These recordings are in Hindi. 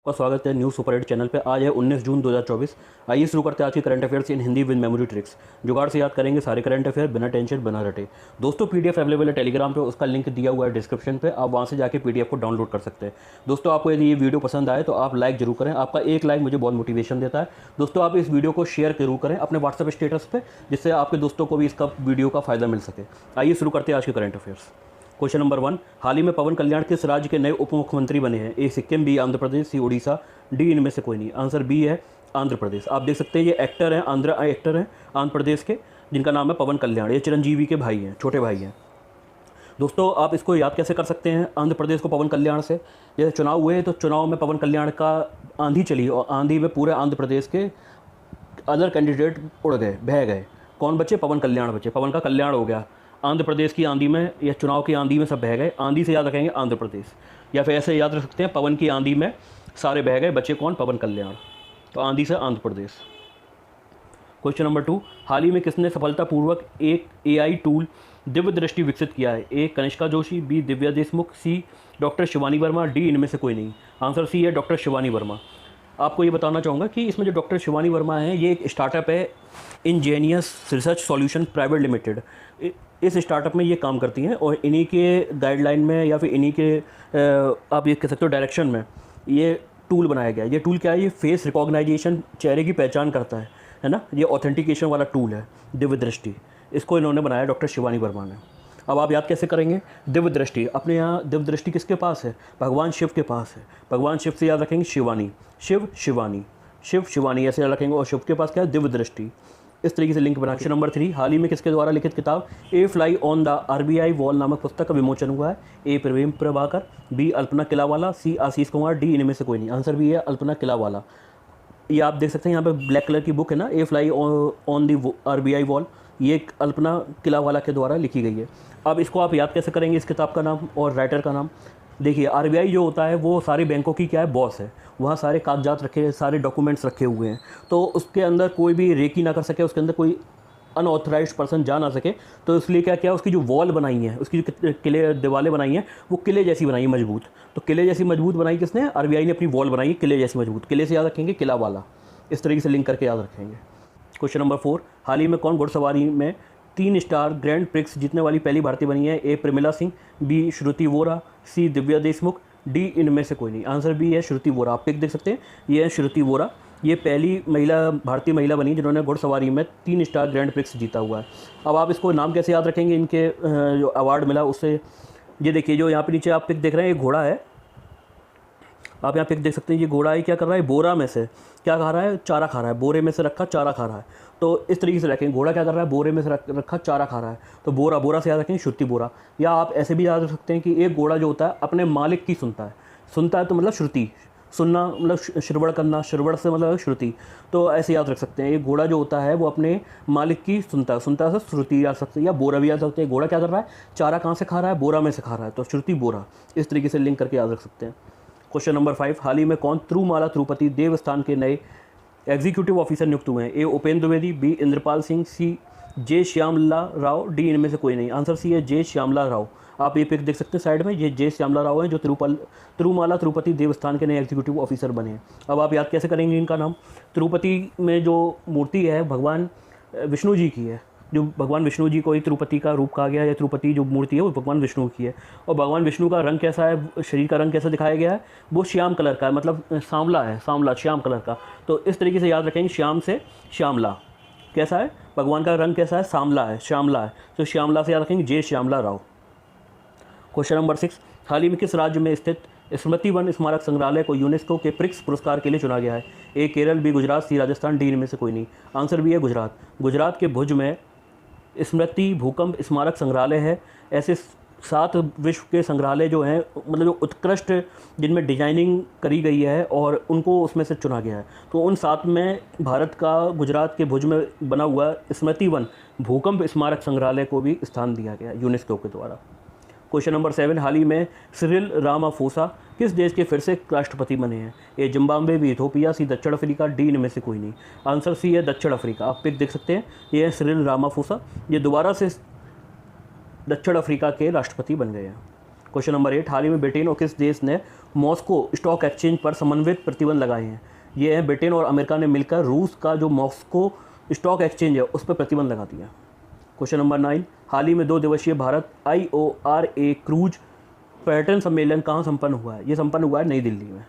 का स्वागत है न्यूज़ सुपर 8 चैनल पे। आज है 19 जून 2024। आइए शुरू करते हैं आज की current affairs in Hindi with memory tricks. जुगाड़ से याद करेंगे सारे करंट अफेयर बिना टेंशन बिना रटे। दोस्तों पीडीएफ अवेलेबल है टेलीग्राम पे, उसका लिंक दिया हुआ है डिस्क्रिप्शन पे, आप वहाँ से जाके पीडीएफ को डाउनलोड कर सकते हैं। दोस्तों आपको यदि ये वीडियो पसंद आए तो आप लाइक जरूर करें, आपका एक लाइक मुझे बहुत मोटिवेशन देता है। दोस्तों आप इस वीडियो को शेयर जरूर करें अपने व्हाट्सएप स्टेटस पर, जिससे आपके दोस्तों को भी इसका वीडियो का फायदा मिल सके। आइए शुरू करते हैं आज के करंट अफेयर्स। क्वेश्चन नंबर 1, हाल ही में पवन कल्याण किस राज्य के नए उप मुख्यमंत्री बने हैं? ए सिक्किम, बी आंध्र प्रदेश, सी उड़ीसा, डी इनमें से कोई नहीं। आंसर बी है आंध्र प्रदेश। आप देख सकते हैं ये एक्टर हैं, एक्टर हैं आंध्र प्रदेश के, जिनका नाम है पवन कल्याण। ये चिरंजीवी के भाई हैं, छोटे भाई हैं। दोस्तों आप इसको याद कैसे कर सकते हैं आंध्र प्रदेश को पवन कल्याण से? जैसे चुनाव हुए तो चुनाव में पवन कल्याण का आंधी चली और आंधी में पूरे आंध्र प्रदेश के अदर कैंडिडेट उड़ गए, बह गए। कौन बचे? पवन कल्याण बचे। पवन का कल्याण हो गया। आंध्र प्रदेश की आंधी में या चुनाव की आंधी में सब बह गए। आंधी से याद रखेंगे आंध्र प्रदेश, या फिर ऐसे याद रख सकते हैं पवन की आंधी में सारे बह गए, बचे कौन? पवन कल्याण। तो आंधी से आंध्र प्रदेश। क्वेश्चन नंबर 2, हाल ही में किसने सफलतापूर्वक एक एआई टूल दिव्य दृष्टि विकसित किया है? ए कनिष्का जोशी, बी दिव्या देशमुख, सी डॉक्टर शिवानी वर्मा, डी इनमें से कोई नहीं। आंसर सी है डॉक्टर शिवानी वर्मा। आपको ये बताना चाहूँगा कि इसमें जो डॉक्टर शिवानी वर्मा है ये एक स्टार्टअप है, Angénieux research solution private limited. इस स्टार्टअप में ये काम करती हैं और इन्हीं के गाइडलाइन में या फिर इन्हीं के आप ये कह सकते हो डायरेक्शन में ये टूल बनाया गया है। ये टूल क्या है? ये फेस रिकॉग्नाइजेशन, चेहरे की पहचान करता है ना। ये ऑथेंटिकेशन वाला टूल है दिव्य दृष्टि। इसको इन्होंने बनाया डॉक्टर शिवानी वर्मा ने। अब आप याद कैसे करेंगे? दिव्य दृष्टि, अपने यहाँ दिव्य दृष्टि किसके पास है? भगवान शिव के पास है। भगवान शिव से याद रखेंगे शिवानी, शिव शिवानी, शिव शिवानी ऐसे याद रखेंगे। और शिव के पास क्या है? दिव्य दृष्टि। इस तरीके से लिंक बना। क्वेश्चन नंबर 3, हाल ही में किसके द्वारा लिखित किताब a fly on the RBI wall नामक पुस्तक का विमोचन हुआ है? A Prem Prabhakar, B Alpana Kilawala, C Ashish Kumar, D इनमें से कोई नहीं। आंसर बी है अल्पना किलावाला। ये आप देख सकते हैं यहाँ पे ब्लैक कलर की बुक है ना, a fly on the RBI wall, ये अल्पना किलावाला के द्वारा लिखी गई है। अब इसको आप याद कैसे करेंगे, इस किताब का नाम और राइटर का नाम? देखिए आरबीआई जो होता है वो सारे बैंकों की क्या है? बॉस है। वहाँ सारे कागजात रखे, सारे डॉक्यूमेंट्स रखे हुए हैं, तो उसके अंदर कोई भी रेकी ना कर सके, उसके अंदर कोई अनऑथराइज्ड पर्सन जा ना सके। तो इसलिए क्या किया, उसकी जो वॉल बनाई है, उसकी जो किले दीवारें बनाई हैं, वो किले जैसी बनाई है, मजबूत। तो किले जैसी मजबूत बनाई किसने? आरबीआई ने अपनी वॉल बनाई किले जैसी मजबूत। किले से याद रखेंगे किला वाला, इस तरीके से लिंक करके याद रखेंगे। क्वेश्चन नंबर 4, हाल ही में कौन घुड़सवारी में 3 स्टार ग्रैंड प्रिक्स जीतने वाली पहली भारतीय बनी है? ए प्रमिला सिंह, बी श्रुति वोरा, सी दिव्या देशमुख, डी इनमें से कोई नहीं। आंसर बी है श्रुति वोरा। आप पिक देख सकते हैं, ये है श्रुति वोरा। ये पहली महिला, भारतीय महिला बनी जिन्होंने घुड़सवारी में 3 स्टार ग्रैंड प्रिक्स जीता हुआ है। अब आप इसको नाम कैसे याद रखेंगे इनके जो अवार्ड मिला उससे? ये देखिए जो यहाँ पे नीचे आप पिक देख रहे हैं, ये घोड़ा है। आप यहाँ पिक देख सकते हैं, ये घोड़ा है क्या कर रहा है? बोरा में से क्या खा रहा है? चारा खा रहा है। बोरे में से रखा चारा खा रहा है। तो इस तरीके से रखेंगे, घोड़ा क्या कर रहा है? बोरे में से रखा चारा खा रहा है। तो बोरा, बोरा से याद रखेंगे श्रुति बोरा। या आप ऐसे भी याद रख सकते हैं कि एक घोड़ा जो होता है अपने मालिक की सुनता है। सुनता है तो मतलब श्रुति, सुनना मतलब श्रवण करना, श्रवण से मतलब श्रुति। तो ऐसे याद रख सकते हैं, एक घोड़ा जो होता है वो अपने मालिक की सुनता है, सुनता है श्रुति याद सकते हैं। या बोरा भी याद सकते हैं। घोड़ा क्या कर रहा है? चारा कहाँ से खा रहा है? बोरा में से खा रहा है, तो श्रुति बोरा। इस तरीके से लिंक करके याद रख सकते हैं। क्वेश्चन नंबर 5, हाल ही में कौन तिरुमाला तिरुपति देवस्थान के नए एग्जीक्यूटिव ऑफिसर नियुक्त हुए हैं? ए उपेंद्र द्विवेदी, बी इंद्रपाल सिंह, सी जे श्यामला राव, डी इनमें से कोई नहीं। आंसर सी है जे श्यामला राव। आप ये पिक देख सकते हैं साइड में, ये जे श्यामला राव हैं जो तिरुमाला तिरुपति देवस्थान के नए एग्जीक्यूटिव ऑफिसर बने हैं। अब आप याद कैसे करेंगे इनका नाम? तिरुपति में जो मूर्ति है भगवान विष्णु जी की है, जो भगवान विष्णु जी को ही तिरुपति का रूप कहा गया है, या तिरुपति जो मूर्ति है वो भगवान विष्णु की है। और भगवान विष्णु का रंग कैसा है, शरीर का रंग कैसा दिखाया गया है? वो श्याम कलर का है, मतलब सांवला है, सांवला श्याम कलर का। तो इस तरीके से याद रखेंगे, श्याम से श्यामला। कैसा है भगवान का रंग? कैसा है? सांवला है, श्यामला है। तो श्यामला से याद रखेंगे जे श्यामला राव। क्वेश्चन नंबर 6, हाल ही में किस राज्य में स्थित स्मृति वन स्मारक संग्रहालय को यूनेस्को के प्रिक्स पुरस्कार के लिए चुना गया है? ए केरल, बी गुजरात, सी राजस्थान, डी इनमें से कोई नहीं। आंसर बी है गुजरात। गुजरात के भुज में स्मृति भूकंप स्मारक संग्रहालय है। ऐसे 7 विश्व के संग्रहालय जो हैं, मतलब जो उत्कृष्ट जिनमें डिजाइनिंग करी गई है और उनको उसमें से चुना गया है। तो उन 7 में भारत का गुजरात के भुज में बना हुआ स्मृति वन भूकंप स्मारक संग्रहालय को भी स्थान दिया गया यूनेस्को के द्वारा। क्वेश्चन नंबर 7, हाल ही में सिरिल रामाफोसा किस देश के फिर से राष्ट्रपति बने हैं? ए जिम्बाब्वे, बी इथोपिया, सी दक्षिण अफ्रीका, डी इनमें से कोई नहीं। आंसर सी है दक्षिण अफ्रीका। आप पिक देख सकते हैं, ये है सिरिल रामाफोसा। ये दोबारा से दक्षिण अफ्रीका के राष्ट्रपति बन गए हैं। क्वेश्चन नंबर 8, हाल ही में ब्रिटेन और किस देश ने मॉस्को स्टॉक एक्सचेंज पर समन्वित प्रतिबंध लगाए हैं। ये है ब्रिटेन और अमेरिका ने मिलकर रूस का जो मॉस्को स्टॉक एक्सचेंज है उस पर प्रतिबंध लगा दिया। क्वेश्चन नंबर 9, हाल ही में 2 दिवसीय भारत IORA क्रूज पर्यटन सम्मेलन कहाँ संपन्न हुआ है? ये संपन्न हुआ है नई दिल्ली में।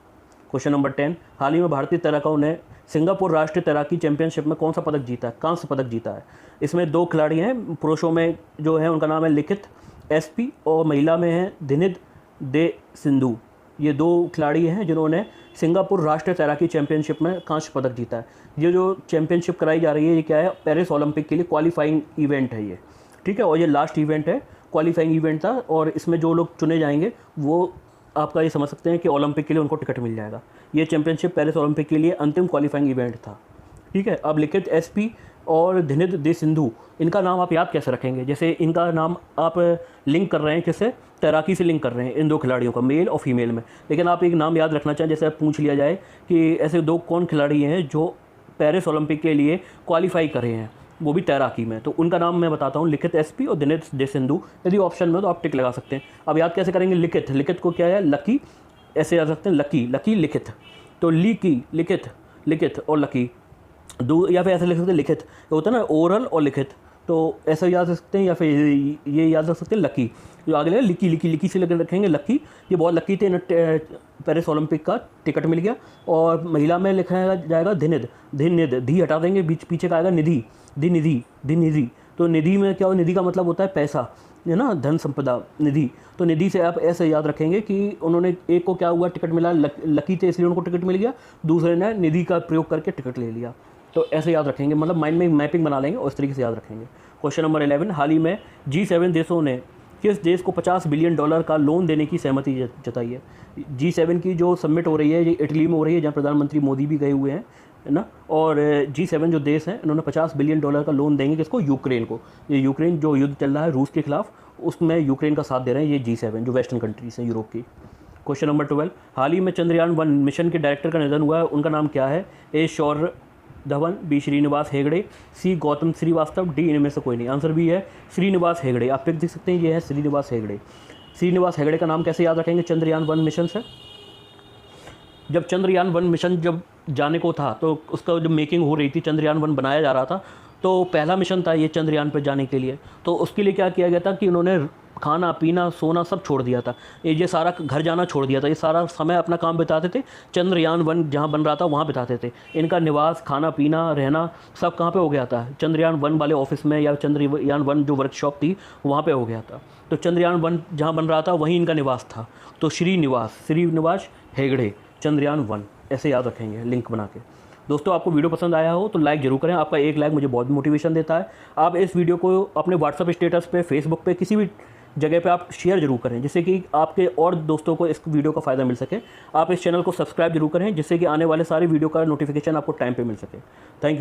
क्वेश्चन नंबर 10, हाल ही में भारतीय तैराकों ने सिंगापुर राष्ट्रीय तैराकी चैंपियनशिप में कौन सा पदक जीता है? कांस्य पदक जीता है। इसमें 2 खिलाड़ी हैं, पुरुषों में जो है उनका नाम है लिखित SP और महिला में है धिनिद दे सिंधु। ये 2 खिलाड़ी हैं जिन्होंने सिंगापुर राष्ट्रीय तैराकी चैंपियनशिप में कांस्य पदक जीता है। ये जो चैंपियनशिप कराई जा रही है ये क्या है? पेरिस ओलंपिक के लिए क्वालिफाइंग इवेंट है ये, ठीक है, और ये लास्ट इवेंट है, क्वालिफाइंग इवेंट था, और इसमें जो लोग चुने जाएंगे वो आपका ये समझ सकते हैं कि ओलंपिक के लिए उनको टिकट मिल जाएगा। ये चैंपियनशिप पेरिस ओलंपिक के लिए अंतिम क्वालिफाइंग इवेंट था, ठीक है। अब लिखित SP और धिनिद दे सिंधु, इनका नाम आप याद कैसे रखेंगे? जैसे इनका नाम आप लिंक कर रहे हैं किससे? तैराकी से लिंक कर रहे हैं इन 2 खिलाड़ियों का, मेल और फीमेल में, लेकिन आप एक नाम याद रखना चाहें, जैसे पूछ लिया जाए कि ऐसे 2 कौन खिलाड़ी हैं जो पेरिस ओलंपिक के लिए क्वालिफाई करे हैं, वो भी तैराकी में, तो उनका नाम मैं बताता हूँ, लिखित SP और धिनिद दे सिंधु। यदि ऑप्शन में तो आप टिक लगा सकते हैं। अब याद कैसे करेंगे? लिखित, लिखित को क्या है? लकी, ऐसे याद सकते हैं, लकी, लकी लिखित, तो ली की लिखित, लिखित और लकी, या फिर ऐसे लिख सकते हैं लिखित, होता है ना ओरल और लिखित, तो ऐसे याद रख सकते हैं, या फिर ये याद रख सकते हैं लकी, जो आगे लगे लिकी, लिकी, लिकी से लगे रखेंगे लकी। ये बहुत लकी थे, पेरिस ओलंपिक का टिकट मिल गया। और महिला में लिखा जाएगा धिनिद, धिनिद, धी हटा देंगे, बीच पीछे का आएगा निधि, धिनिधि, धिनिधि। तो निधि में क्या हो? निधि का मतलब होता है पैसा, है ना, धन संपदा, निधि। तो निधि से आप ऐसे याद रखेंगे कि उन्होंने, एक को क्या हुआ? टिकट मिला, लकी थे इसलिए उनको टिकट मिल गया, दूसरे ने निधि का प्रयोग करके टिकट ले लिया। तो ऐसे याद रखेंगे, मतलब माइंड में मैपिंग बना लेंगे और इस तरीके से याद रखेंगे। क्वेश्चन नंबर 11, हाल ही में G7 देशों ने किस देश को $50 बिलियन का लोन देने की सहमति जताई है? G7 की जो समिट हो रही है ये इटली में हो रही है, जहाँ प्रधानमंत्री मोदी भी गए हुए हैं, है ना। और G7 जो देश हैं इन्होंने $50 बिलियन का लोन देंगे किसको? यूक्रेन को। ये यूक्रेन जो युद्ध चल रहा है रूस के खिलाफ, उसमें यूक्रेन का साथ दे रहे हैं ये G7 जो वेस्टर्न कंट्रीज हैं यूरोप की। क्वेश्चन नंबर 12, हाल ही में चंद्रयान 1 मिशन के डायरेक्टर का निधन हुआ है, उनका नाम क्या है? A Shaurya Dhawan, B Srinivas Hegde, C Gautam Srivastava, D इनमें से कोई नहीं। आंसर B है श्रीनिवास हेगड़े। आप पिक देख सकते हैं, ये है श्रीनिवास हेगड़े। श्रीनिवास हेगड़े का नाम कैसे याद रखेंगे? चंद्रयान 1 मिशन से, जब चंद्रयान 1 मिशन जब जाने को था तो उसका जो मेकिंग हो रही थी, चंद्रयान 1 बनाया जा रहा था, तो पहला मिशन था ये चंद्रयान पर जाने के लिए। तो उसके लिए क्या किया गया था कि उन्होंने खाना पीना सोना सब छोड़ दिया था, ये सारा घर जाना छोड़ दिया था, ये सारा समय अपना काम बिताते थे, चंद्रयान 1 जहाँ बन रहा था वहाँ बिताते थे। इनका निवास, खाना पीना, रहना सब कहाँ पे हो गया था? चंद्रयान 1 वाले ऑफिस में, या चंद्रयान 1 जो वर्कशॉप थी वहाँ पे हो गया था। तो चंद्रयान 1 जहाँ बन रहा था वहीं इनका निवास था। तो श्रीनिवास हेगड़े, चंद्रयान 1, ऐसे याद रखेंगे लिंक बना के। दोस्तों आपको वीडियो पसंद आया हो तो लाइक जरूर करें, आपका एक लाइक मुझे बहुत मोटिवेशन देता है। आप इस वीडियो को अपने व्हाट्सएप स्टेटस पे, फेसबुक पे, किसी भी जगह पे आप शेयर जरूर करें, जिससे कि आपके और दोस्तों को इस वीडियो का फ़ायदा मिल सके। आप इस चैनल को सब्सक्राइब जरूर करें, जिससे कि आने वाले सारे वीडियो का नोटिफिकेशन आपको टाइम पे मिल सके। Thank you.